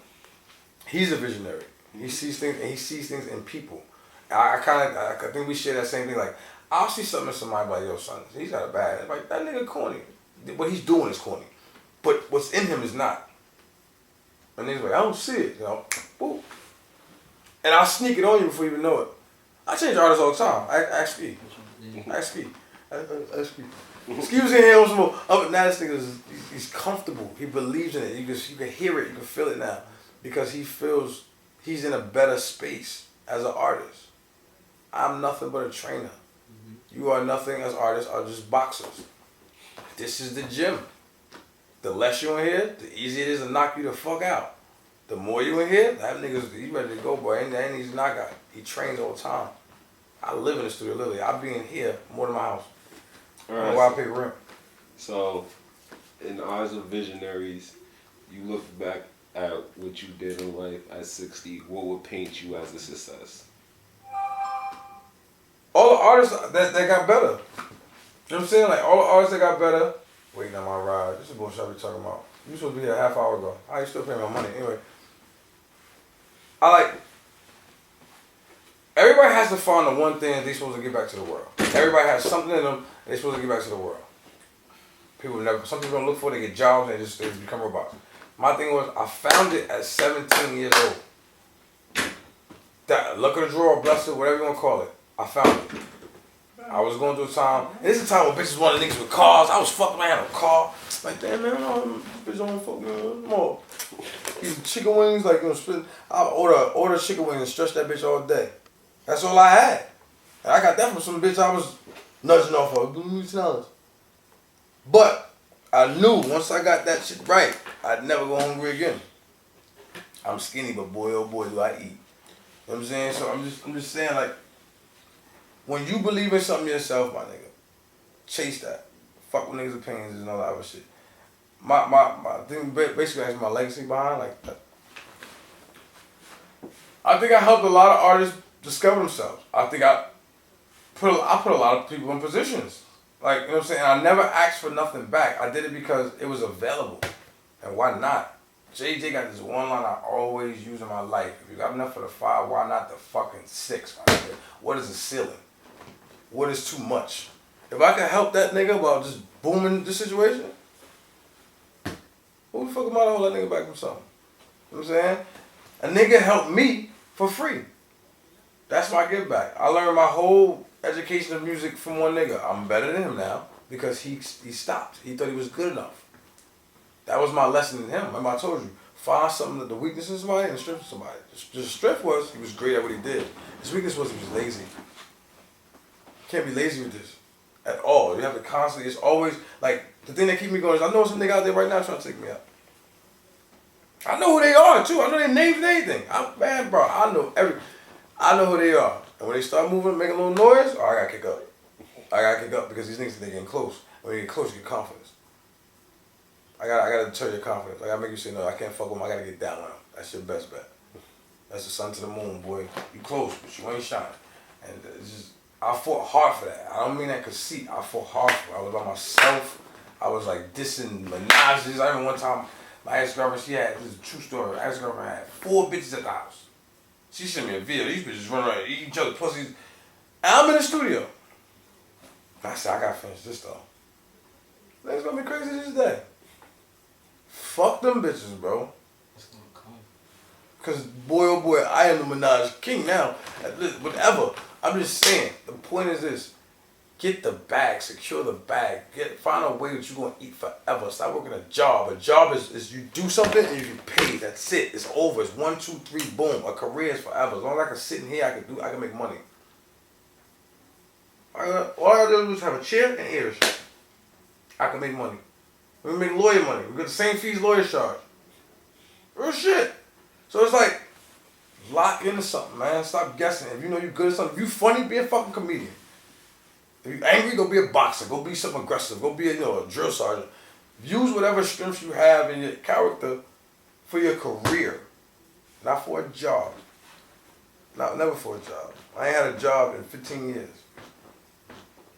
he's a visionary. He sees things, and he sees things in people. I think we share that same thing. Like, I'll see something in somebody like, yo, son, he's got a bad. Like, that nigga corny. What he's doing is corny. But what's in him is not. And niggas like, I don't see it, you know. Boop. And I'll sneak it on you before you even know it. I change artists all the time. I ask Ski. Ski was in here on some more. Now this nigga he's comfortable. He believes in it. You can hear it. You can feel it now. Because he feels he's in a better space as an artist. I'm nothing but a trainer. You are nothing as artists are just boxers. This is the gym. The less you in here, the easier it is to knock you the fuck out. The more you in here, that nigga's he ready to go, boy. And he's knockout. He trains all the time. I live in the studio, literally. I be in here more than my house. All right. Why I pay rent. So, in the eyes of visionaries, you look back at what you did in life at 60, what would paint you as a success? All the artists that got better. You know what I'm saying? Like, all the artists that got better. Waiting on my ride. This is bullshit I be talking about. You supposed to be here a half hour ago. You still paying my money. Anyway. Everybody has to find the one thing that they're supposed to give back to the world. Everybody has something in them they're supposed to give back to the world. Some people don't look for it, they get jobs and they become robots. My thing was, I found it at 17 years old. That luck of the draw, blessed, whatever you want to call it. I found it. I was going through a time, and this is a time when bitches wanted niggas with cars. I was fucking around with a car. Like, damn, man, bitch don't fuck me more. These chicken wings, like, split. I order chicken wings and stretch that bitch all day. That's all I had. And I got that from some bitch I was nudging off of. Give me $2. But I knew once I got that shit right, I'd never go hungry again. I'm skinny, but boy, oh boy, do I eat. You know what I'm saying? So I'm just saying, like, when you believe in something yourself, my nigga, chase that. Fuck with niggas' opinions and all that other shit. My thing basically has my legacy behind, like that. I think I helped a lot of artists discover themselves. I think I put a lot of people in positions. Like, you know what I'm saying? I never asked for nothing back. I did it because it was available. And why not? JJ got this one line I always use in my life. If you got enough for the 5, why not the fucking 6? What is the ceiling? What is too much? If I could help that nigga while just booming the situation, who the fuck am I to hold that nigga back from something? You know what I'm saying? A nigga helped me for free. That's my give back. I learned my whole education of music from one nigga. I'm better than him now because he stopped. He thought he was good enough. That was my lesson in him. Remember I told you, find something that the weakness in somebody and the strength of somebody. The strength was he was great at what he did. His weakness was he was lazy. Can't be lazy with this at all. You have to constantly. It's always like the thing that keeps me going is I know some nigga out there right now trying to take me out. I know who they are too. I know their names and everything. Man, bro, I know who they are. And when they start moving, making a little noise, I gotta kick up. I gotta kick up because these niggas they getting close. When they get close, you get confidence. I gotta deter your confidence. I gotta make you say no. I can't fuck with him. I gotta get down on him. That's your best bet. That's the sun to the moon, boy. You close, but you ain't shining. And it's just. I fought hard for that. I don't mean that conceit. I fought hard for it. I was by myself. I was like dissing menages. I remember one time my ex-girlfriend, this is a true story. My ex-girlfriend had 4 bitches at the house. She sent me a video. These bitches run around eating each other pussies. And I'm in the studio. I said, I gotta finish this though. It's gonna be crazy this day. Fuck them bitches, bro. It's gonna come. Cause boy oh boy, I am the Minaj king now. Whatever. I'm just saying, the point is this. Get the bag, secure the bag. Find a way that you're gonna eat forever. Stop working a job. A job is you do something and you get paid. That's it. It's over. It's 1, 2, 3, boom. A career is forever. As long as I can sit in here, I can make money. All I gotta do is have a chair and ears. I can make money. We can make lawyer money. We get the same fees lawyers charge. Real shit. So it's like, lock into something, man. Stop guessing. If you know you're good at something, if you funny, be a fucking comedian. If you're angry, go be a boxer. Go be something aggressive. Go be a drill sergeant. Use whatever strengths you have in your character for your career, not for a job. Never for a job. I ain't had a job in 15 years.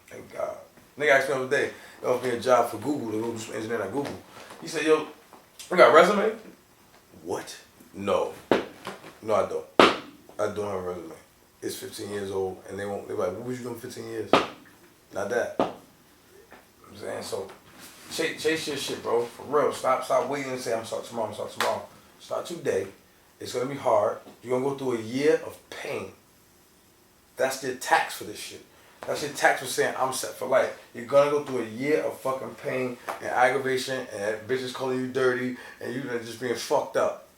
Thank God. Nigga asked me the other day, they offered me a job for Google, to go do some engineering at Google. He said, yo, you got a resume? What? No, I don't. I don't have a resume. It's 15 years old, and they're like, what was you doing 15 years? Not that. You know what I'm saying? So, chase your shit, bro. For real. Stop waiting and say, I'm gonna start tomorrow. Start today. It's gonna be hard. You're gonna go through a year of pain. That's your tax for this shit. That's your tax for saying I'm set for life. You're gonna go through a year of fucking pain and aggravation and bitches calling you dirty and you just being fucked up.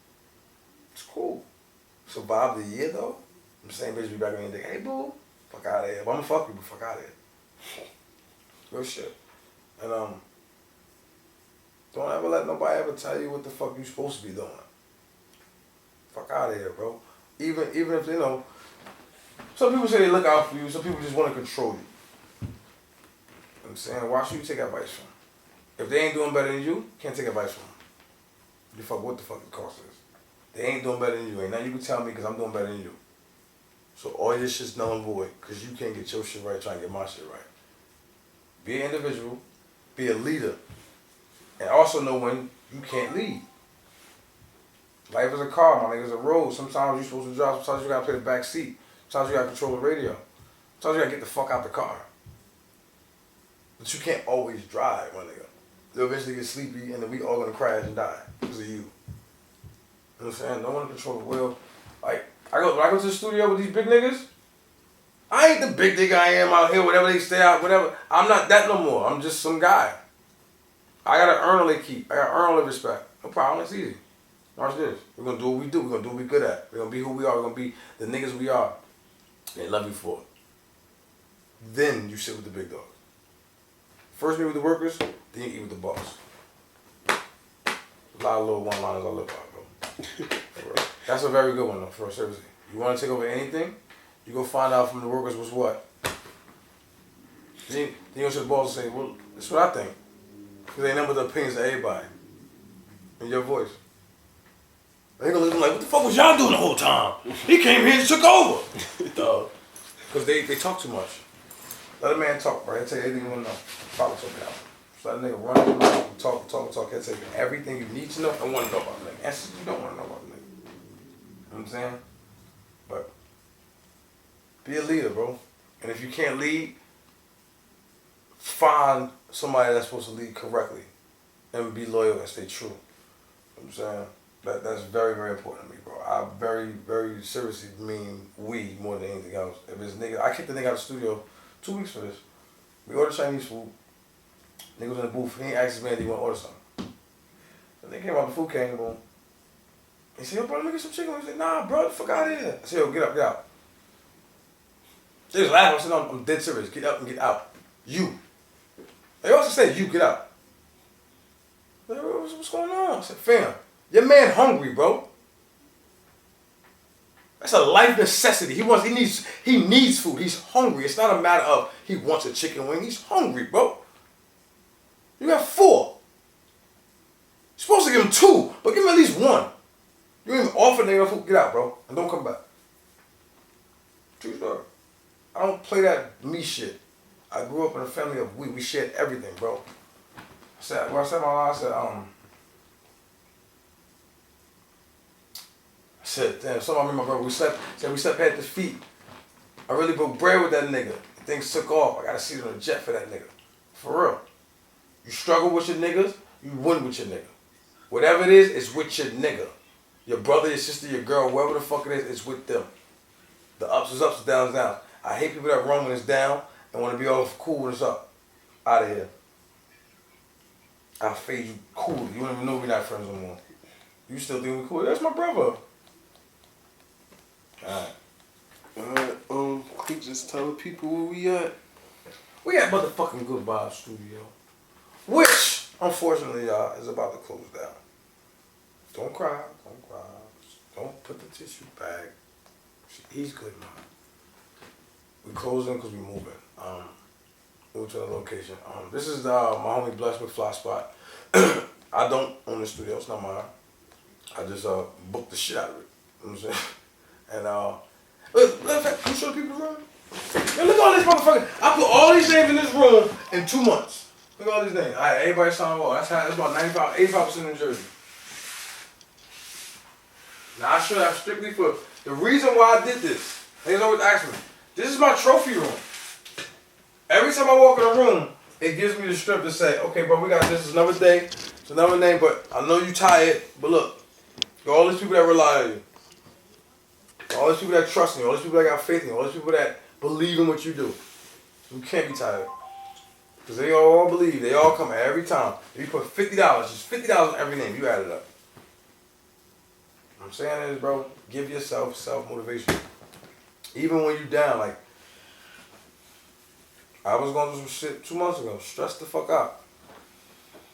It's cool. Survive the year though. I'm saying bitches be back on you and think, hey boo, fuck out of here. But I'm gonna fuck you, but fuck out of here. Real shit. And don't ever let nobody ever tell you what the fuck you supposed to be doing. Fuck out of here, bro. Even if some people say they look out for you, some people just want to control you. You know what I'm saying? Why should you take advice from? If they ain't doing better than you, can't take advice from them. You fuck what the fuck the cost is. They ain't doing better than you. Ain't nothing you can tell me because I'm doing better than you. So all your shit's null and void because you can't get your shit right trying to get my shit right. Be an individual. Be a leader. And also know when you can't lead. Life is a car, my nigga. It's a road. Sometimes you're supposed to drive. Sometimes you gotta play the back seat. Sometimes you gotta control the radio. Sometimes you gotta get the fuck out the car. But you can't always drive, my nigga. You'll eventually get sleepy and then we all gonna crash and die because of you. You know what I'm saying? No one to control the wheel. Like, when I go to the studio with these big niggas, I ain't the big nigga I am out here, whatever they stay out, whatever. I'm not that no more. I'm just some guy. I gotta earn all they keep. I gotta earn all their respect. No problem, it's easy. Watch this. We're gonna do what we do. We're gonna do what we're good at. We're gonna be who we are. We're gonna be the niggas we are. They love you for it. Then you sit with the big dogs. First meet with the workers, then you eat with the boss. A lot of little one-liners I live by, bro. For real. That's a very good one, though, for real, seriously. You want to take over anything, you go find out from the workers what's what. Then you go to the boss and say, well, that's what I think. Because they number the opinions of everybody. In your voice. They gonna look at them like, what the fuck was y'all doing the whole time? He came here and took over. Because they talk too much. Let a man talk, bro. He'll tell you everything you want to know. Probably talking out. So let a nigga run his mouth and talk. He'll tell you everything you need to know and want to know about the nigga. Answers you don't want to know about the nigga. You know what I'm saying? But be a leader, bro. And if you can't lead, find somebody that's supposed to lead correctly and be loyal and stay true. You know what I'm saying? That's very, very important to me, bro. I very, very seriously mean we more than anything else. If it's nigga, I kicked the nigga out of the studio 2 weeks for this. We ordered Chinese food. Nigga was in the booth. He ain't asked me if he want to order something. So nigga came out, the food came, boom. He said, yo, bro, let me get some chicken. He said, nah, bro, the fuck out of here. I said, yo, get up, get out. They was laughing. I said, no, I'm dead serious. Get up and get out. You. They also said, you, get out. I said, what's going on? I said, fam, your man hungry, bro. That's a life necessity. He needs food. He's hungry. It's not a matter of he wants a chicken wing. He's hungry, bro. You got 4. You're supposed to give him 2, but give him at least 1. You ain't even offer nigga food. Get out, bro, and don't come back. True story. I don't play that me shit. I grew up in a family of we shared everything, bro. I said my line, I said, damn, somebody remember my brother, we slept at the feet. I really broke bread with that nigga. Things took off. I got a seat on a jet for that nigga. For real. You struggle with your niggas, you win with your nigga. Whatever it is, it's with your nigga. Your brother, your sister, your girl, whoever the fuck it is, it's with them. The ups is ups, the downs is downs. I hate people that run when it's down and want to be all cool when it's up. Out of here. I'll fade you cool. You don't even know we're not friends no more. You still think we're cool. That's my brother. Alright, just tell the people where we at. We at motherfucking Goodbye Studio. Which, unfortunately, y'all, is about to close down. Don't cry. Don't put the tissue back. He's good now. We closing because we moving. Move to another location. This is my homie Blessed with Fly Spot. I don't own the studio. It's not mine. I just booked the shit out of it. You know what I'm saying? And look, I'm sure people run. Yo, look at all these motherfuckers. I put all these names in this room in 2 months. Look at all these names. Everybody signed well. That's about 85% of New Jersey. Now I should have strictly for the reason why I did this. Niggas always ask me. This is my trophy room. Every time I walk in a room, it gives me the strip to say, okay, bro, we got this. It's another day. It's another name, but I know you tired. But look, all these people that rely on you. All these people that trust in you. All these people that got faith in you. All these people that believe in what you do. You can't be tired. Because they all believe. They all come every time. If you put $50, just $50 on every name, you add it up. What I'm saying is, bro, give yourself self-motivation. Even when you down, like, I was going through some shit 2 months ago. Stressed the fuck out.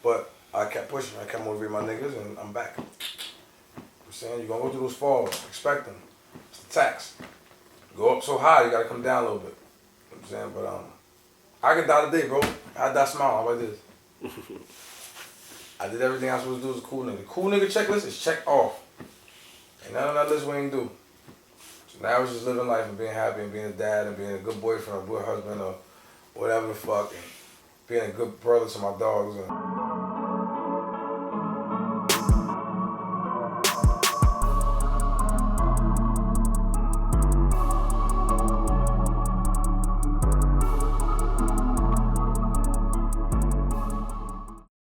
But I kept pushing. I kept motivating my niggas, and I'm back. I'm saying, you're going to go through those falls. Expect them. It's the tax. Go up so high, you got to come down a little bit. You know what I'm saying? But I can die today, bro. I die smiling like this. I did everything I was supposed to do as a cool nigga. The cool nigga checklist is checked off. And none of that list we ain't do. So now it's just living life and being happy and being a dad and being a good boyfriend or good husband or whatever the fuck and being a good brother to my dogs. And